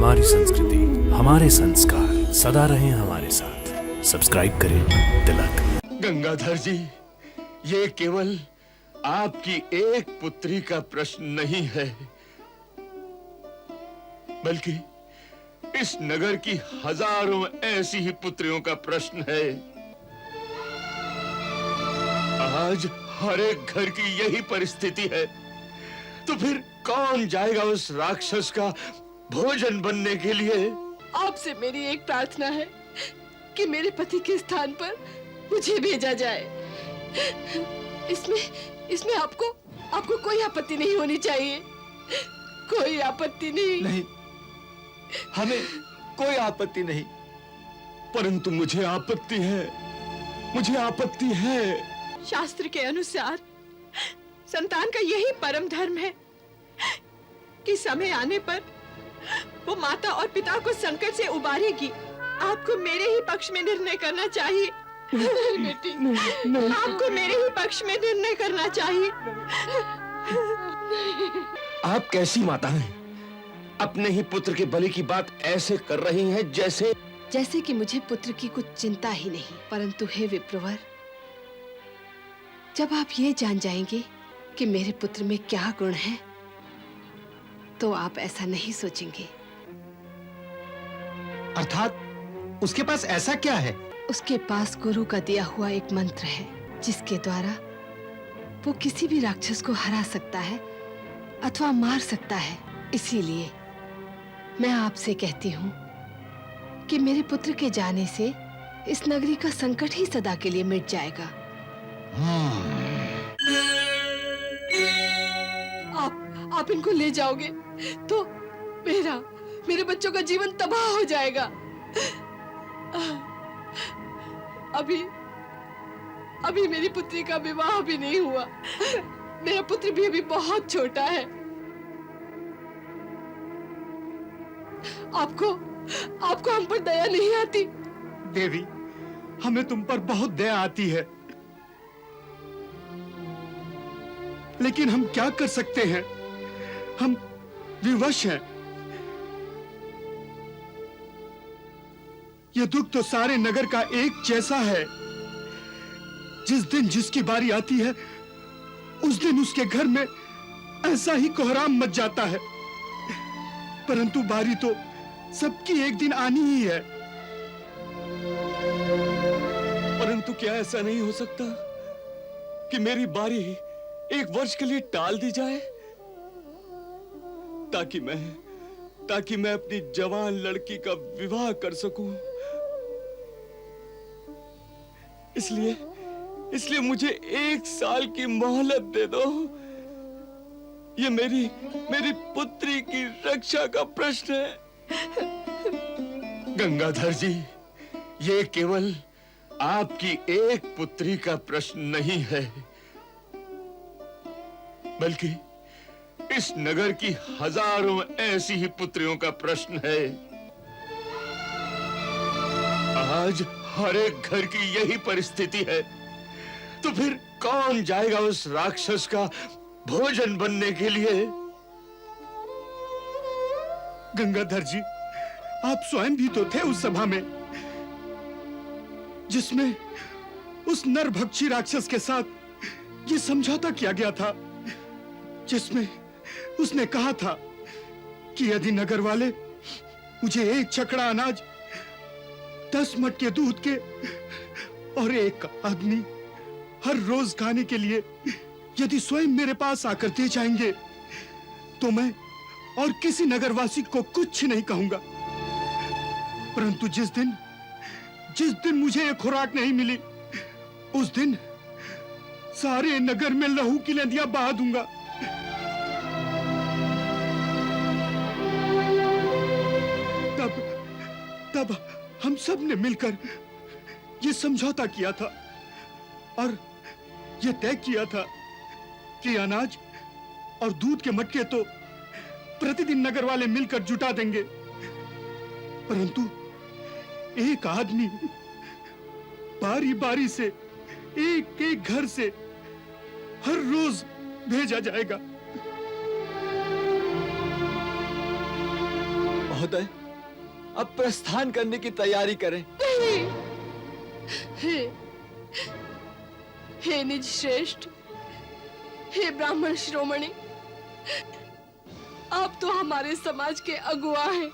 हमारी संस्कृति, हमारे संस्कार सदा रहें हमारे साथ। सब्सक्राइब करें तिलक। गंगाधर जी, ये केवल आपकी एक पुत्री का प्रश्न नहीं है, बल्कि इस नगर की हजारों ऐसी ही पुत्रियों का प्रश्न है। आज हर एक घर की यही परिस्थिति है, तो फिर कौन जाएगा उस राक्षस का भोजन बनने के लिए? आपसे मेरी एक प्रार्थना है कि मेरे पति के स्थान पर मुझे भेजा जाए। इसमें आपको कोई आपत्ति नहीं होनी चाहिए। कोई आपत्ति नहीं। हमें कोई आपत्ति नहीं, परंतु मुझे आपत्ति है। शास्त्र के अनुसार संतान का यही परम धर्म है कि समय आने पर वो माता और पिता को संकट से उबारेगी। आपको मेरे ही पक्ष में निर्णय करना चाहिए। बेटी, आपको मेरे ही पक्ष में निर्णय करना चाहिए। आप कैसी माता हैं? अपने ही पुत्र के बलि की बात ऐसे कर रही हैं जैसे कि मुझे पुत्र की कुछ चिंता ही नहीं। परंतु हे विप्रवर, जब आप ये जान जाएंगे कि मेरे पुत्र में क्या गुण है, तो आप ऐसा नहीं सोचेंगे। अर्थात उसके पास ऐसा क्या है? उसके पास गुरु का दिया हुआ एक मंत्र है, जिसके द्वारा वो किसी भी राक्षस को हरा सकता है अथवा मार सकता है। इसीलिए मैं आपसे कहती हूँ कि मेरे पुत्र के जाने से इस नगरी का संकट ही सदा के लिए मिट जाएगा। आप इनको ले जाओगे तो मेरे बच्चों का जीवन तबाह हो जाएगा। अभी मेरी पुत्री का विवाह भी नहीं हुआ। मेरा पुत्र भी अभी बहुत छोटा है। आपको हम पर दया नहीं आती? देवी, हमें तुम पर बहुत दया आती है, लेकिन हम क्या कर सकते हैं? हम विवश हैं। यह दुख तो सारे नगर का एक जैसा है। जिस दिन जिसकी बारी आती है, उस दिन उसके घर में ऐसा ही कोहराम मच जाता है। परंतु बारी तो सबकी एक दिन आनी ही है। परंतु क्या ऐसा नहीं हो सकता कि मेरी बारी एक वर्ष के लिए टाल दी जाए, ताकि मैं अपनी जवान लड़की का विवाह कर सकूं? इसलिए मुझे 1 साल की मोहलत दे दो। ये मेरी पुत्री की रक्षा का प्रश्न है। गंगाधर जी, ये केवल आपकी एक पुत्री का प्रश्न नहीं है, बल्कि इस नगर की हजारों ऐसी ही पुत्रियों का प्रश्न है। आज हर एक घर की यही परिस्थिति है, तो फिर कौन जाएगा उस राक्षस का भोजन बनने के लिए? गंगाधर जी, आप स्वयं भी तो थे उस सभा में, जिसमें उस नरभक्षी राक्षस के साथ ये समझौता किया गया था, जिसमें उसने कहा था कि यदि नगर वाले मुझे 1 छकड़ा अनाज, 10 मटके दूध के और 1 आदमी हर रोज खाने के लिए यदि स्वयं मेरे पास आकर दे जाएंगे, तो मैं और किसी नगरवासी को कुछ नहीं कहूंगा। परंतु जिस दिन मुझे एक खुराक नहीं मिली, उस दिन सारे नगर में लहू की नदियां बहा दूंगा। तब हम सब ने मिलकर ये समझौता किया था और ये तय किया था कि अनाज और दूध के मटके तो प्रतिदिन नगर वाले मिलकर जुटा देंगे, परंतु एक आदमी बारी बारी से एक घर से हर रोज भेजा जाएगा। महोदय, अब प्रस्थान करने की तैयारी करें। नहीं। हे निज श्रेष्ठ, हे ब्राह्मण शिरोमणि, आप तो हमारे समाज के अगुआ हैं।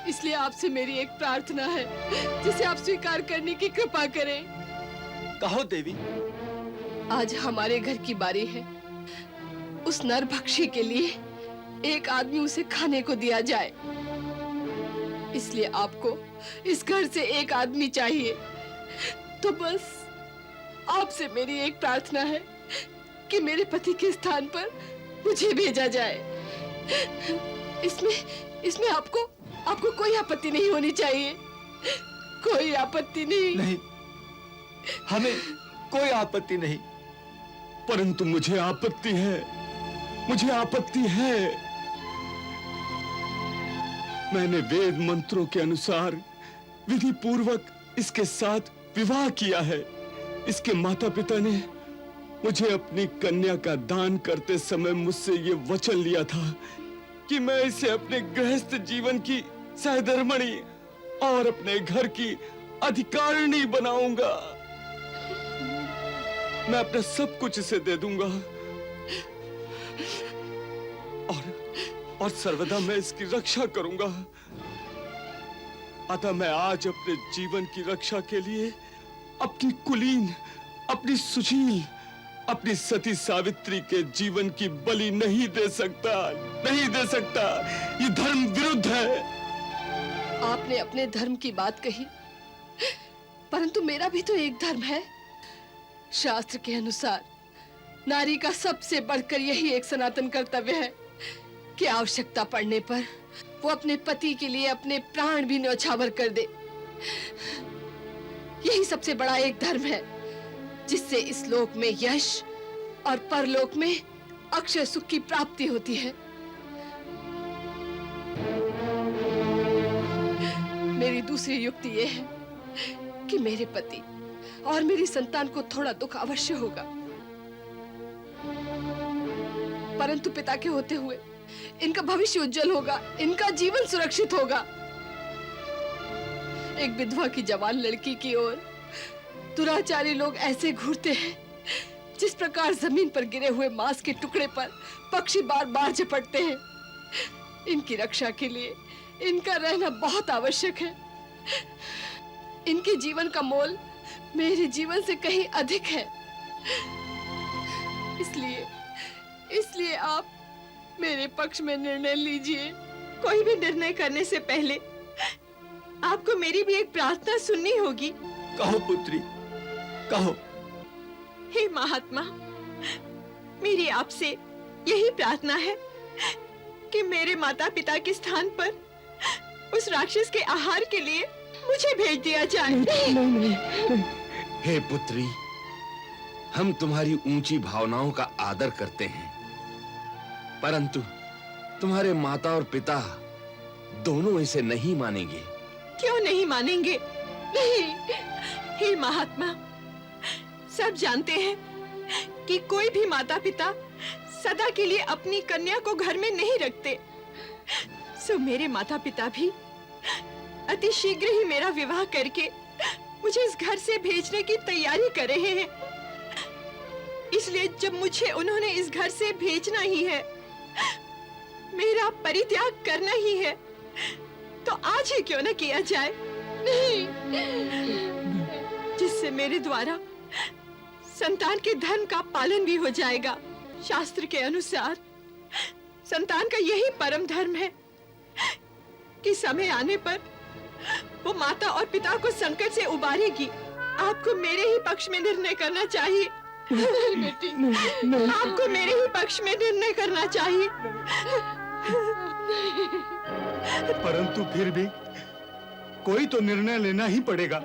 इसलिए आपसे मेरी एक प्रार्थना है जिसे आप स्वीकार करने की कृपा करें। कहो देवी। आज हमारे घर की बारी है। उस नरभक्षी के लिए एक आदमी उसे खाने को दिया जाए। इसलिए आपको इस घर से एक आदमी चाहिए। तो बस आपसे मेरी एक प्रार्थना है कि मेरे पति के स्थान पर मुझे भेजा जाए। इसमें आपको कोई आपत्ति नहीं होनी चाहिए। कोई आपत्ति नहीं। नहीं, हमें कोई आपत्ति नहीं। परंतु मुझे आपत्ति है, मुझे आपत्ति है। मैंने वेद मंत्रों के अनुसार विधि पूर्वक इसके साथ विवाह किया है। इसके माता पिता ने मुझे अपनी कन्या का दान करते समय मुझसे ये वचन लिया था कि मैं इसे अपने गृहस्थ जीवन की सहधर्मणी और अपने घर की अधिकारिणी बनाऊंगा। मैं अपना सब कुछ इसे दे दूंगा और सर्वदा मैं इसकी रक्षा करूंगा। अतः मैं आज अपने जीवन की रक्षा के लिए अपनी कुलीन, अपनी सुशील, अपनी सती सावित्री के जीवन की बलि नहीं दे सकता, नहीं दे सकता। ये धर्म विरुद्ध है। आपने अपने धर्म की बात कही, परंतु मेरा भी तो एक धर्म है। शास्त्र के अनुसार नारी का सबसे बढ़कर यही एक सनातन कर्तव्य है कि आवश्यकता पड़ने पर वो अपने पति के लिए अपने प्राण भी न्यौछावर कर दे। यही सबसे बड़ा एक धर्म है जिससे इस लोक में यश और परलोक में अक्षय सुख की प्राप्ति होती है। मेरी दूसरी युक्ति यह है कि मेरे पति और मेरी संतान को थोड़ा दुख अवश्य होगा, परंतु पिता के होते हुए इनका भविष्य उज्जवल होगा, इनका जीवन सुरक्षित होगा। एक विधवा की जवान लड़की की ओर दुराचारी लोग ऐसे घूरते हैं जिस प्रकार जमीन पर गिरे हुए मांस के टुकड़े पर पक्षी बार बार झपटते हैं। इनकी रक्षा के लिए इनका रहना बहुत आवश्यक है। इनके जीवन का मोल मेरे जीवन से कहीं अधिक है। इसलिए आप मेरे पक्ष में निर्णय लीजिए। कोई भी निर्णय करने से पहले आपको मेरी भी एक प्रार्थना सुननी होगी। कहो पुत्री, कहो। हे महात्मा, मेरी आपसे यही प्रार्थना है कि मेरे माता पिता के स्थान पर उस राक्षस के आहार के लिए मुझे भेज दिया जाए। हे पुत्री, हम तुम्हारी ऊंची भावनाओं का आदर करते हैं, परंतु तुम्हारे माता और पिता दोनों इसे नहीं मानेंगे। क्यों नहीं मानेंगे? नहीं, हे महात्मा, सब जानते हैं कि कोई भी माता पिता सदा के लिए अपनी कन्या को घर में नहीं रखते। सो मेरे माता पिता भी अति शीघ्र ही मेरा विवाह करके मुझे इस घर से भेजने की तैयारी कर रहे हैं। इसलिए जब मुझे उन्होंने इस घर से भेजना ही है, मेरा परित्याग करना ही है, तो आज ही क्यों न किया जाए। जिससे मेरे द्वारा संतान के धर्म का पालन भी हो जाएगा। शास्त्र के अनुसार संतान का यही परम धर्म है कि समय आने पर वो माता और पिता को संकट से उबारेगी। आपको मेरे ही पक्ष में निर्णय करना चाहिए। बेटी, आपको मेरे ही पक्ष में निर्णय करना चाहिए। परंतु फिर भी कोई तो निर्णय लेना ही पड़ेगा।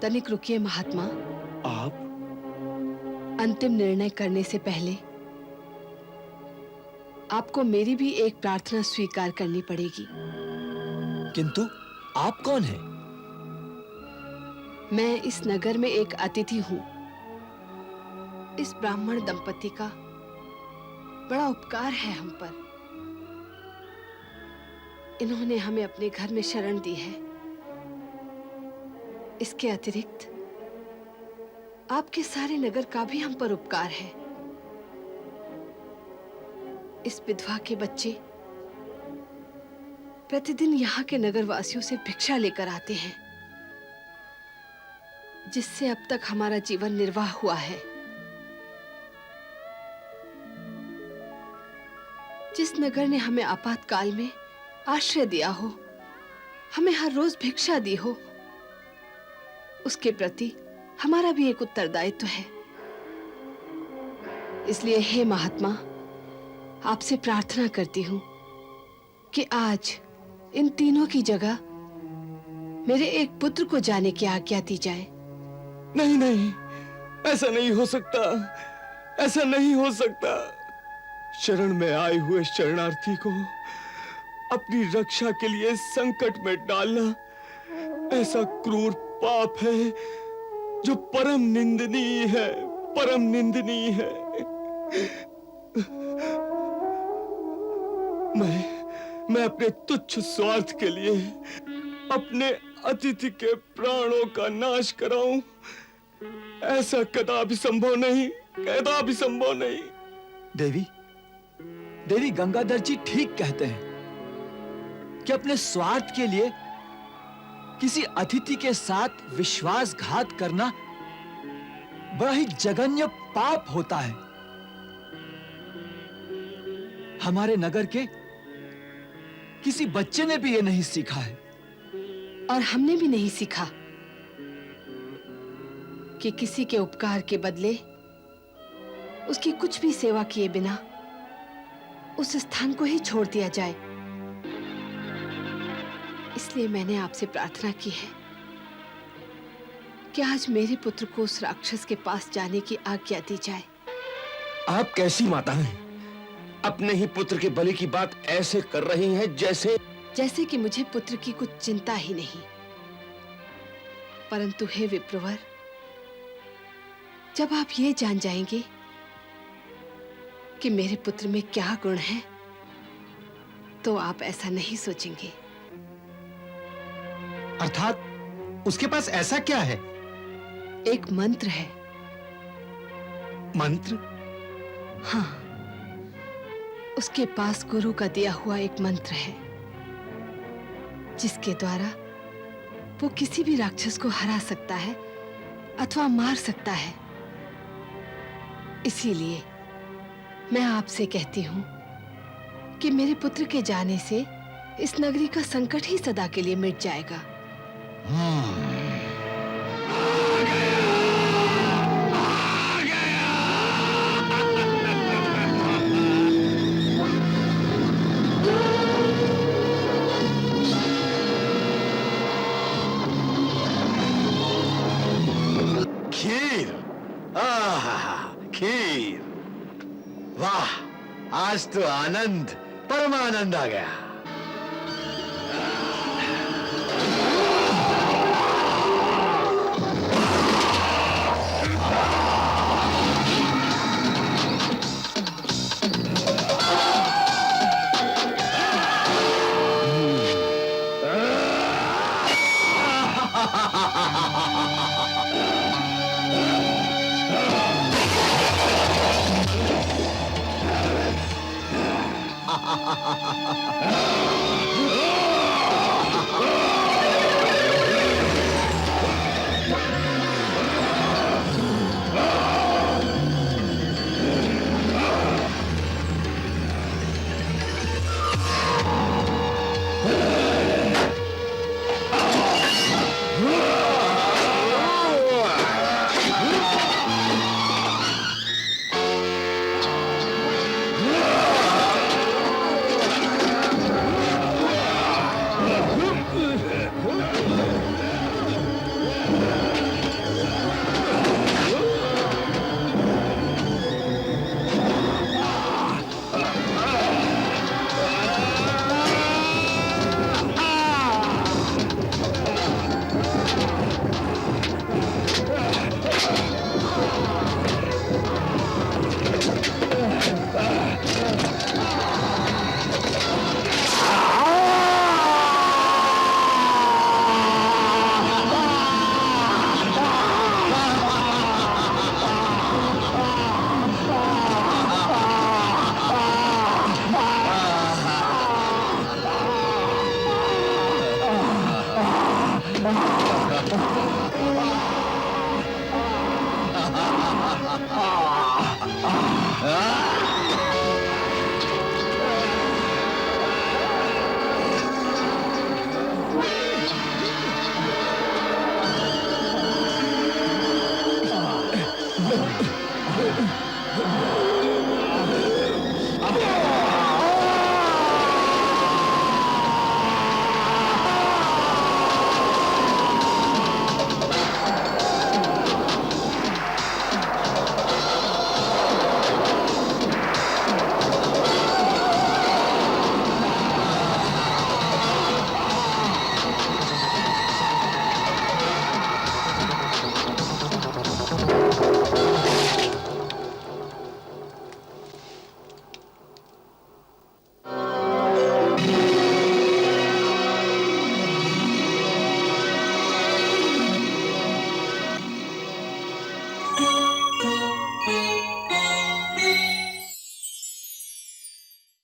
तनिक रुकिए महात्मा। आप अंतिम निर्णय करने से पहले आपको मेरी भी एक प्रार्थना स्वीकार करनी पड़ेगी। किंतु आप कौन हैं? मैं इस नगर में एक अतिथि हूँ। इस ब्राह्मण दंपति का बड़ा उपकार है हम पर। इन्होंने हमें अपने घर में शरण दी है। इसके अतिरिक्त आपके सारे नगर का भी हम पर उपकार है। इस विधवा के बच्चे प्रतिदिन यहाँ के नगर वासियों से भिक्षा लेकर आते हैं, जिससे अब तक हमारा जीवन निर्वाह हुआ है। जिस नगर ने हमें आपातकाल में आश्रय दिया हो, हमें हर रोज भिक्षा दी हो, उसके प्रति हमारा भी एक उत्तरदायित्व है। इसलिए हे महात्मा, आपसे प्रार्थना करती हूं कि आज इन तीनों की जगह मेरे एक पुत्र को जाने की आज्ञा दी जाए। नहीं नहीं, ऐसा नहीं हो सकता, ऐसा नहीं हो सकता। शरण में आए हुए शरणार्थी को अपनी रक्षा के लिए संकट में डालना ऐसा क्रूर पाप है जो परम निंदनीय है, परम निंदनीय है। मैं अपने तुच्छ स्वार्थ के लिए अपने अतिथि के प्राणों का नाश कराऊं, ऐसा कदापि संभव नहीं, कदापि संभव नहीं। देवी गंगाधर जी ठीक कहते हैं कि अपने स्वार्थ के लिए किसी अतिथि के साथ विश्वासघात करना बड़ा ही जघन्य पाप होता है। हमारे नगर के किसी बच्चे ने भी ये नहीं सीखा है। और हमने भी नहीं सीखा कि किसी के उपकार के बदले उसकी कुछ भी सेवा किए बिना उस स्थान को ही छोड़ दिया जाए। इसलिए मैंने आपसे प्रार्थना की है कि आज मेरे पुत्र को उस राक्षस के पास जाने की आज्ञा दी जाए। आप कैसी माता हैं? अपने ही पुत्र के बलि की बात ऐसे कर रही हैं जैसे कि मुझे पुत्र की कुछ चिंता ही नहीं। परंतु हे विप्रवर, जब आप ये जान जाएंगे कि मेरे पुत्र में क्या गुण है, तो आप ऐसा नहीं सोचेंगे। अर्थात उसके पास ऐसा क्या है? एक मंत्र है। मंत्र? हाँ, उसके पास गुरु का दिया हुआ एक मंत्र है, जिसके द्वारा वो किसी भी राक्षस को हरा सकता है अथवा मार सकता है। इसीलिए मैं आपसे कहती हूं कि मेरे पुत्र के जाने से इस नगरी का संकट ही सदा के लिए मिट जाएगा। खीर, वाह, आज तो आनंद, परमानंद आ गया।